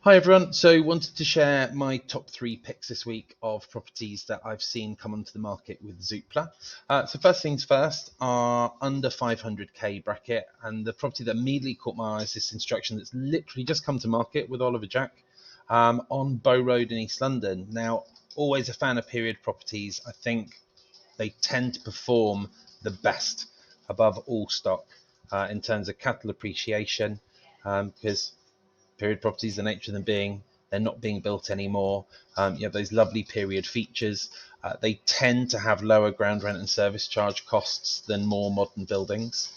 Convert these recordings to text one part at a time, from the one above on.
Hi everyone. So wanted to share my top three picks this week of properties that I've seen come onto the market with Zoopla. So first things first are under 500k bracket, and the property that immediately caught my eye is this instruction that's literally just come to market with Oliver Jack on Bow Road in East London. Now, always a fan of period properties. I think they tend to perform the best above all stock in terms of capital appreciation because period properties, the nature of them being they're not being built anymore. You have those lovely period features. They tend to have lower ground rent and service charge costs than more modern buildings.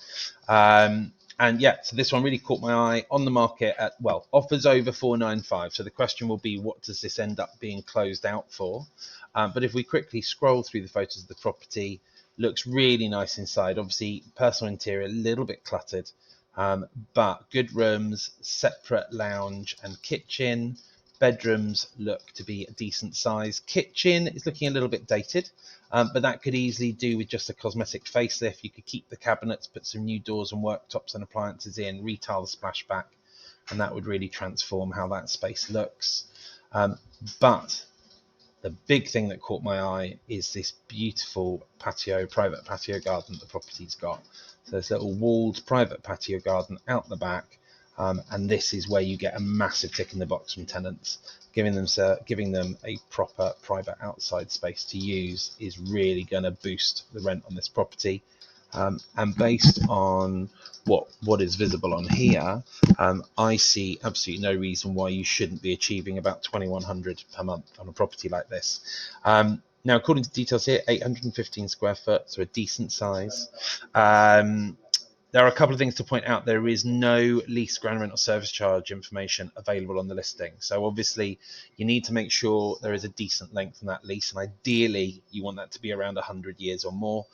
And yeah, so this one really caught my eye on the market at, well, offers over 495. So the question will be, what does this end up being closed out for? But if we quickly scroll through the photos of the property, looks really nice inside. Obviously, personal interior, a little bit cluttered. But good rooms, separate lounge and kitchen. Bedrooms look to be a decent size. Kitchen is looking a little bit dated, but that could easily do with just a cosmetic facelift. You could keep the cabinets, put some new doors and worktops and appliances in, retile the splashback, and that would really transform how that space looks. But the big thing that caught my eye is this beautiful private patio garden that the property's got. So this little walled private patio garden out the back, and this is where you get a massive tick in the box from tenants. Giving them a proper private outside space to use is really going to boost the rent on this property. And based on what is visible on here, I see absolutely no reason why you shouldn't be achieving about 2,100 per month on a property like this. Now, according to details here, 815 square foot, so a decent size. There are a couple of things to point out. There is no lease, ground rent or service charge information available on the listing. So obviously you need to make sure there is a decent length on that lease, and ideally you want that to be around 100 years or more.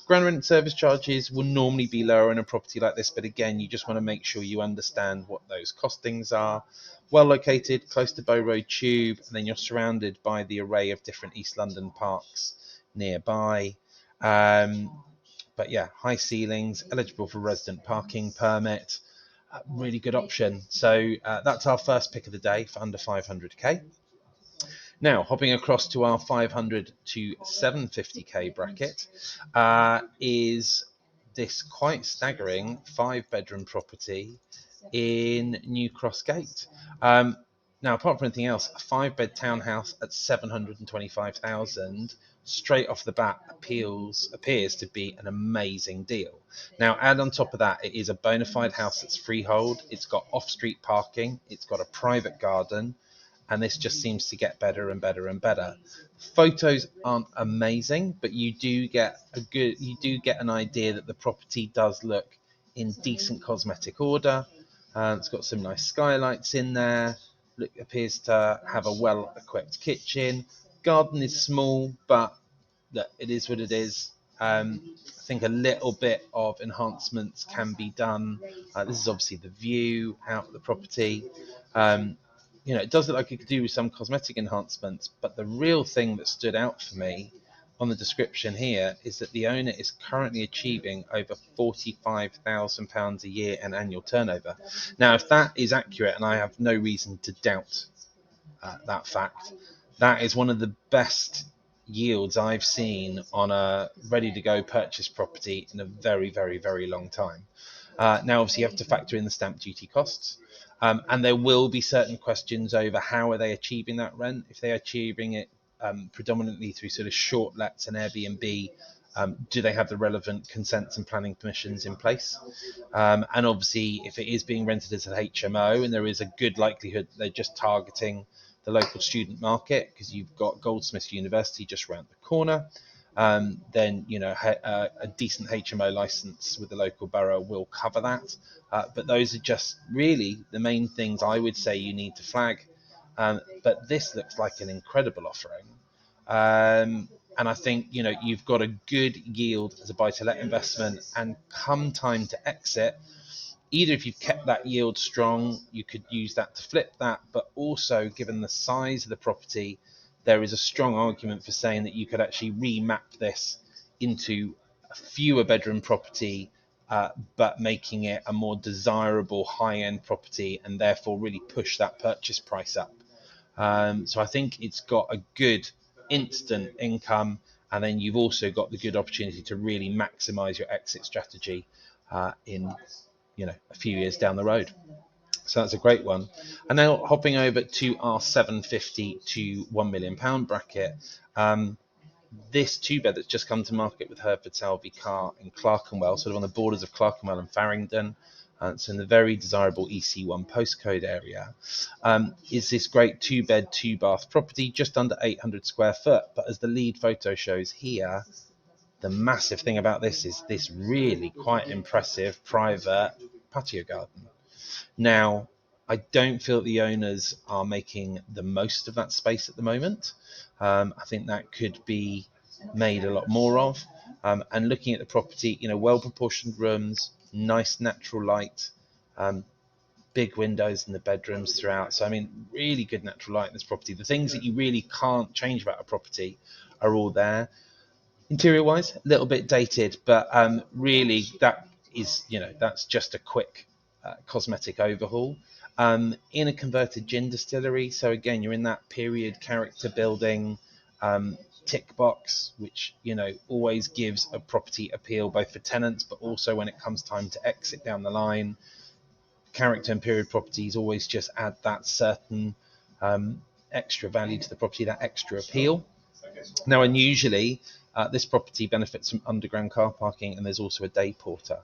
Ground rent and service charges will normally be lower in a property like this, but again, you just want to make sure you understand what those costings are. Well located, close to Bow Road Tube, and then you're surrounded by the array of different East London parks nearby. But yeah, high ceilings, eligible for resident parking permit, really good option. So that's our first pick of the day for under 500k. Now, hopping across to our 500 to 750k bracket is this quite staggering 5-bedroom property in New Cross Gate. Now, apart from anything else, a 5-bed townhouse at 725,000 straight off the bat appears to be an amazing deal. Now, add on top of that, it is a bona fide house that's freehold. It's got off-street parking. It's got a private garden, and this just seems to get better and better and better. Photos aren't amazing, but you do get an idea that the property does look in decent cosmetic order. It's got some nice skylights in there. Appears to have a well-equipped kitchen. Garden is small, but it is what it is. I think a little bit of enhancements can be done. This is obviously the view out of the property. It does look like it could do with some cosmetic enhancements, but the real thing that stood out for me on the description here is that the owner is currently achieving over £45,000 a year in annual turnover. Now, if that is accurate, and I have no reason to doubt that fact, that is one of the best yields I've seen on a ready-to-go purchase property in a very, very, very long time. Now, obviously, you have to factor in the stamp duty costs. And there will be certain questions over how are they achieving that rent. If they are achieving it predominantly through sort of short lets and Airbnb, do they have the relevant consents and planning permissions in place? And obviously, if it is being rented as an HMO, and there is a good likelihood they're just targeting the local student market because you've got Goldsmiths University just around the corner, then a decent HMO license with the local borough will cover that. But those are just really the main things I would say you need to flag. But this looks like an incredible offering. And I think you've got a good yield as a buy-to-let investment, and come time to exit, either if you've kept that yield strong, you could use that to flip that, but also given the size of the property, there is a strong argument for saying that you could actually remap this into a fewer bedroom property but making it a more desirable high-end property and therefore really push that purchase price up. So I think it's got a good instant income, and then you've also got the good opportunity to really maximize your exit strategy in a few years down the road. So that's a great one. And now hopping over to our 750 to £1 million bracket. This two bed that's just come to market with Hereford Selby Car in Clerkenwell, sort of on the borders of Clerkenwell and Farringdon. It's in the very desirable EC1 postcode area. Is this great two bed, two bath property, just under 800 square foot. But as the lead photo shows here, the massive thing about this is this really quite impressive private patio garden. Now, I don't feel the owners are making the most of that space at the moment. I think that could be made a lot more of. And looking at the property, well-proportioned rooms, nice natural light, big windows in the bedrooms throughout. So, I mean, really good natural light in this property. The things that you really can't change about a property are all there. Interior-wise, a little bit dated, but really that is, that's just a quick cosmetic overhaul. In a converted gin distillery, so again, you're in that period character building tick box, which always gives a property appeal both for tenants, but also when it comes time to exit down the line. Character and period properties always just add that certain extra value to the property, that extra appeal. Now, unusually, this property benefits from underground car parking, and there's also a day porter.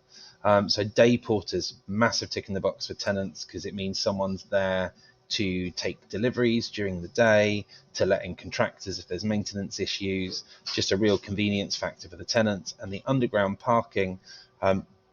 So day porters, massive tick in the box for tenants, because it means someone's there to take deliveries during the day, to let in contractors if there's maintenance issues, just a real convenience factor for the tenants. And the underground parking,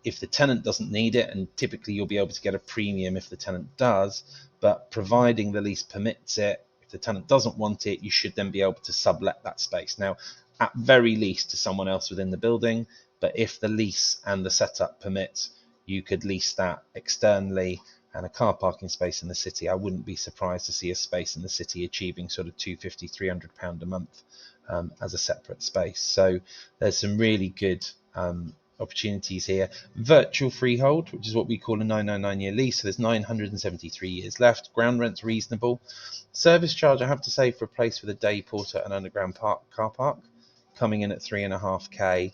if the tenant doesn't need it, and typically you'll be able to get a premium if the tenant does, but providing the lease permits it, if the tenant doesn't want it, you should then be able to sublet that space. Now, at very least to someone else within the building, but if the lease and the setup permits, you could lease that externally. And a car parking space in the city, I wouldn't be surprised to see a space in the city achieving sort of £250, £300 a month as a separate space. So there's some really good opportunities here. Virtual freehold, which is what we call a 999-year lease. So there's 973 years left. Ground rent's reasonable. Service charge, I have to say, for a place with a day porter and underground car park, coming in at 3.5k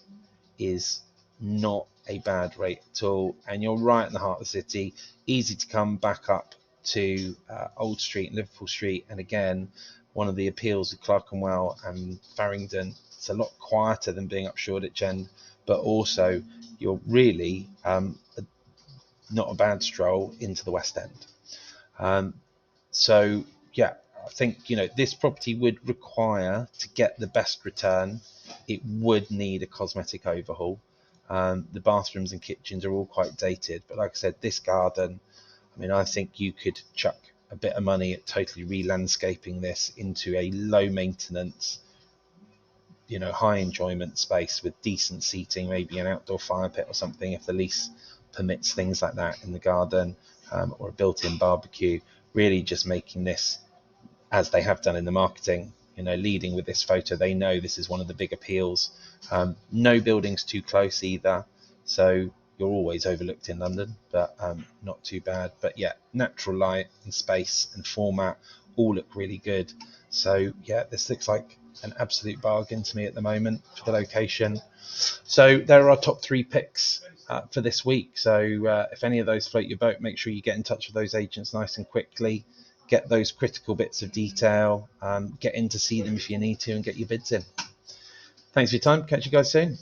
is not a bad rate at all. And you're right in the heart of the city, easy to come back up to Old Street and Liverpool Street. And again, one of the appeals of Clerkenwell and Farringdon, it's a lot quieter than being up Shoreditch End, but also you're really not a bad stroll into the West End. So yeah, I think this property would require, to get the best return, it would need a cosmetic overhaul. The bathrooms and kitchens are all quite dated, but like I said, this garden, I mean, I think you could chuck a bit of money at totally re-landscaping this into a low maintenance, high enjoyment space with decent seating, maybe an outdoor fire pit or something if the lease permits things like that in the garden, or a built-in barbecue. Really just making this, as they have done in the marketing, leading with this photo. They know this is one of the big appeals. No buildings too close either, so you're always overlooked in London, but not too bad. But yeah, natural light and space and format all look really good. So yeah, this looks like an absolute bargain to me at the moment for the location. So there are our top three picks for this week. So if any of those float your boat, make sure you get in touch with those agents nice and quickly. Get those critical bits of detail, get in to see them if you need to, and get your bids in. Thanks for your time. Catch you guys soon.